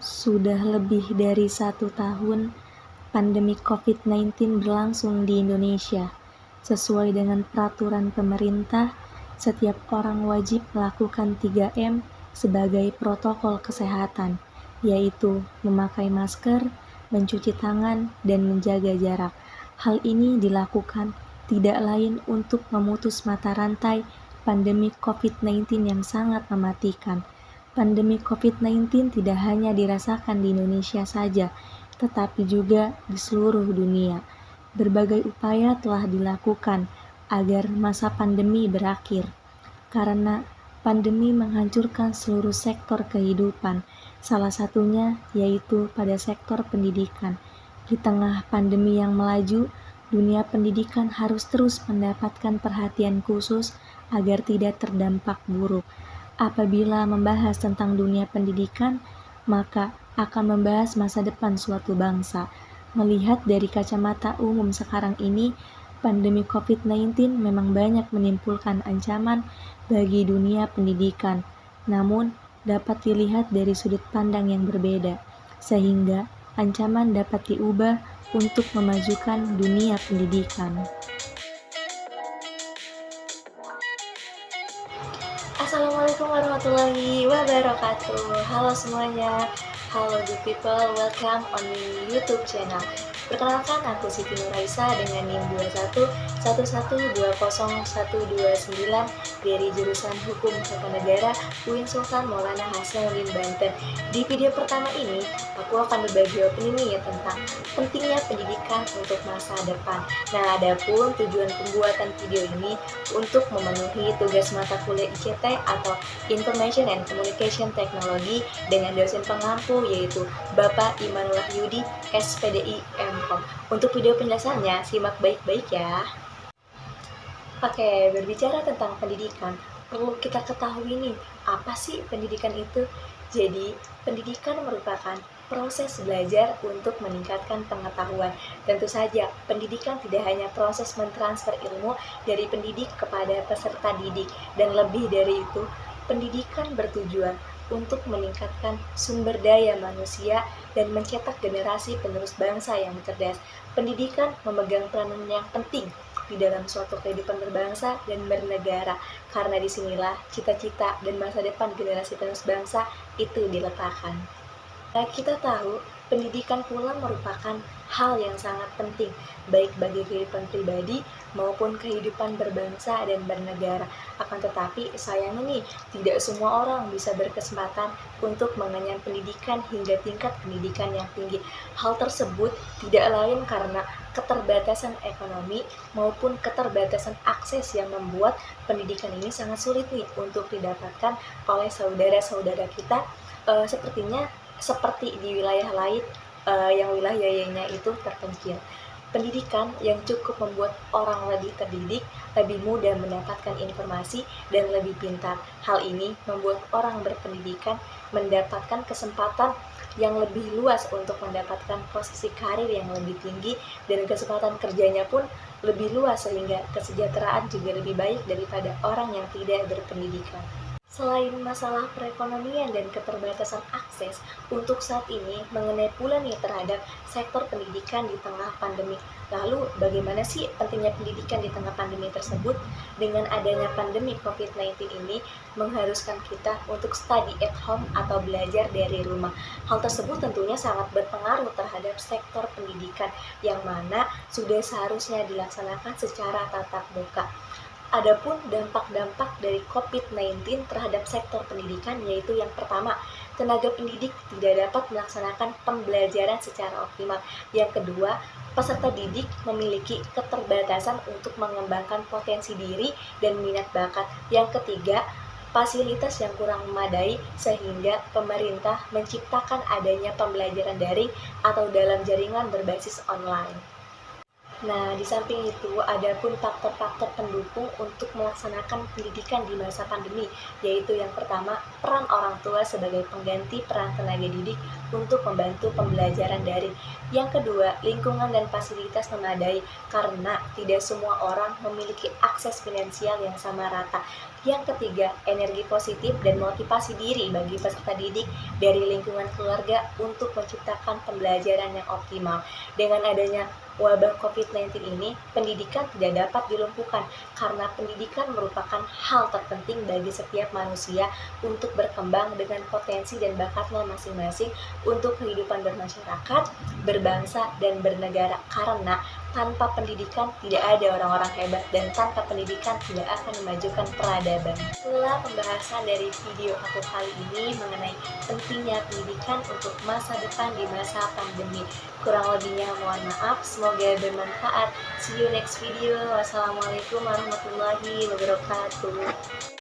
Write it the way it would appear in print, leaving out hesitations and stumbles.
Sudah lebih dari 1 tahun pandemi COVID-19 berlangsung di Indonesia. Sesuai dengan peraturan pemerintah, setiap orang wajib melakukan 3M sebagai protokol kesehatan, yaitu memakai masker, mencuci tangan, dan menjaga jarak. Hal ini dilakukan tidak lain untuk memutus mata rantai pandemi COVID-19 yang sangat mematikan. Pandemi COVID-19 tidak hanya dirasakan di Indonesia saja, tetapi juga di seluruh dunia. Berbagai upaya telah dilakukan agar masa pandemi berakhir, karena pandemi menghancurkan seluruh sektor kehidupan, salah satunya yaitu pada sektor pendidikan. Di tengah pandemi yang melaju, dunia pendidikan harus terus mendapatkan perhatian khusus agar tidak terdampak buruk. Apabila membahas tentang dunia pendidikan, maka akan membahas masa depan suatu bangsa. Melihat dari kacamata umum sekarang ini, pandemi COVID-19 memang banyak menimbulkan ancaman bagi dunia pendidikan, namun dapat dilihat dari sudut pandang yang berbeda, sehingga ancaman dapat diubah untuk memajukan dunia pendidikan. Assalamualaikum warahmatullahi wabarakatuh. Halo semuanya. Halo good people, welcome on YouTube channel. Perkenalkan, aku Siti Nuraisa dengan NIM 2111202129 dari jurusan Hukum Tata Negara UIN Sultan Maulana Hasanuddin Banten. Di video pertama ini, aku akan berbagi opini nih tentang pentingnya pendidikan untuk masa depan. Nah, adapun tujuan pembuatan video ini untuk memenuhi tugas mata kuliah ICT atau Information and Communication Technology dengan dosen pengampu yaitu Bapak Imanullah Yudi, SPDI MKOM. Untuk video penjelasannya, simak baik-baik ya. Oke, berbicara tentang pendidikan, perlu kita ketahui nih, apa sih pendidikan itu? Jadi, pendidikan merupakan proses belajar untuk meningkatkan pengetahuan. Tentu saja, pendidikan tidak hanya proses mentransfer ilmu dari pendidik kepada peserta didik, dan lebih dari itu, pendidikan bertujuan untuk meningkatkan sumber daya manusia dan mencetak generasi penerus bangsa yang cerdas. Pendidikan memegang peranan yang penting di dalam suatu kehidupan berbangsa dan bernegara, karena disinilah cita-cita dan masa depan generasi penerus bangsa itu diletakkan. Nah, kita tahu pendidikan pula merupakan hal yang sangat penting, baik bagi kehidupan pribadi maupun kehidupan berbangsa dan bernegara. Akan tetapi, sayangnya nih, tidak semua orang bisa berkesempatan untuk mengenyam pendidikan hingga tingkat pendidikan yang tinggi. Hal tersebut tidak lain karena keterbatasan ekonomi maupun keterbatasan akses yang membuat pendidikan ini sangat sulit nih untuk didapatkan oleh saudara-saudara kita, seperti di wilayah lain yang wilayahnya itu terpencil. Pendidikan yang cukup membuat orang lebih terdidik, lebih mudah mendapatkan informasi, dan lebih pintar. Hal ini membuat orang berpendidikan mendapatkan kesempatan yang lebih luas untuk mendapatkan posisi karir yang lebih tinggi, dan kesempatan kerjanya pun lebih luas sehingga kesejahteraan juga lebih baik daripada orang yang tidak berpendidikan. Selain masalah perekonomian dan keterbatasan akses, untuk saat ini mengenai pula nih terhadap sektor pendidikan di tengah pandemi. Lalu bagaimana sih pentingnya pendidikan di tengah pandemi tersebut? Dengan adanya pandemi COVID-19 ini mengharuskan kita untuk study at home atau belajar dari rumah. Hal tersebut tentunya sangat berpengaruh terhadap sektor pendidikan yang mana sudah seharusnya dilaksanakan secara tatap muka. Adapun dampak-dampak dari COVID-19 terhadap sektor pendidikan yaitu yang pertama, tenaga pendidik tidak dapat melaksanakan pembelajaran secara optimal. Yang kedua, peserta didik memiliki keterbatasan untuk mengembangkan potensi diri dan minat bakat. Yang ketiga, fasilitas yang kurang memadai sehingga pemerintah menciptakan adanya pembelajaran daring atau dalam jaringan berbasis online. Nah, di samping itu, ada pun faktor-faktor pendukung untuk melaksanakan pendidikan di masa pandemi, yaitu yang pertama, peran orang tua sebagai pengganti peran tenaga didik untuk membantu pembelajaran daring. Yang kedua, lingkungan dan fasilitas memadai, karena tidak semua orang memiliki akses finansial yang sama rata. Yang ketiga, energi positif dan motivasi diri bagi peserta didik dari lingkungan keluarga untuk menciptakan pembelajaran yang optimal. Dengan adanya wabah COVID-19 ini, pendidikan tidak dapat dilumpuhkan karena pendidikan merupakan hal terpenting bagi setiap manusia untuk berkembang dengan potensi dan bakatnya masing-masing untuk kehidupan bermasyarakat, berbangsa, dan bernegara. Karena tanpa pendidikan tidak ada orang-orang hebat dan tanpa pendidikan tidak akan memajukan peradaban. Itulah pembahasan dari video aku kali ini mengenai pentingnya pendidikan untuk masa depan di masa pandemi. Kurang lebihnya mohon maaf, semoga bermanfaat. See you next video. Wassalamualaikum warahmatullahi wabarakatuh.